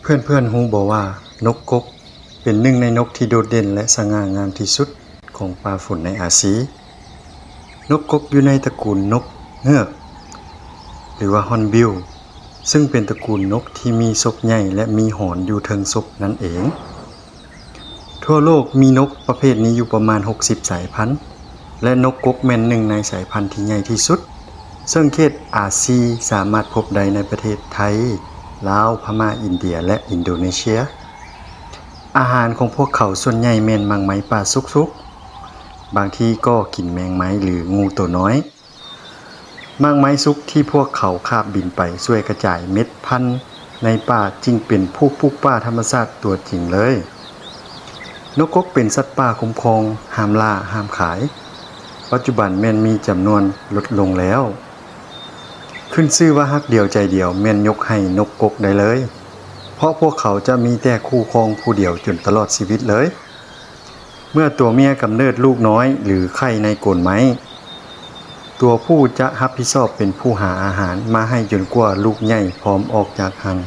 เพื่อนๆฮู้บ่ว่านกกกเป็นหนึ่งในนกที่โดดเด่นและสง่างามที่สุดของป่าฝนในอาซีนกกกอยู่ในตระกูลนกเงือกหรือว่าฮอนบิลซึ่งเป็นตระกูลนกที่มีศกใหญ่และมีหอนอยู่เทิงศกนั่นเองทั่วโลกมีนกประเภทนี้อยู่ประมาณ60สายพันธุ์และนกกกแม่นหนึ่งในสายพันธุ์ที่ใหญ่ที่สุดซึ่งเขตอาซีสามารถพบได้ในประเทศไทยลาวพม่าอินเดียและอินโดนีเซียอาหารของพวกเขาส่วนใหญ่แม่นมังไหมป่าสุกๆบางทีก็กินแมงไม้หรืองูตัวน้อยมังไม้สุกที่พวกเขาคาบบินไปช่วยกระจายเม็ดพันธุ์ในป่าจึงเป็นผู้ปลูกป่าธรรมชาติตัวจริงเลยนกกกเป็นสัตว์ป่าคุ้มครองห้ามล่าห้ามขายปัจจุบันแม่นมีจำนวนลดลงแล้วขึ้นชื่อว่าฮักเดียวใจเดียวแม่นยกให้นกกกได้เลยเพราะพวกเขาจะมีแต่คู่ครองผู้เดียวจนตลอดชีวิตเลยเมื่อตัวเมียกำเนิดลูกน้อยหรือไข่ในโกนไม้ตัวผู้จะรับผิดชอบเป็นผู้หาอาหารมาให้จนกว่าลูกใหญ่พร้อมออกจากรัง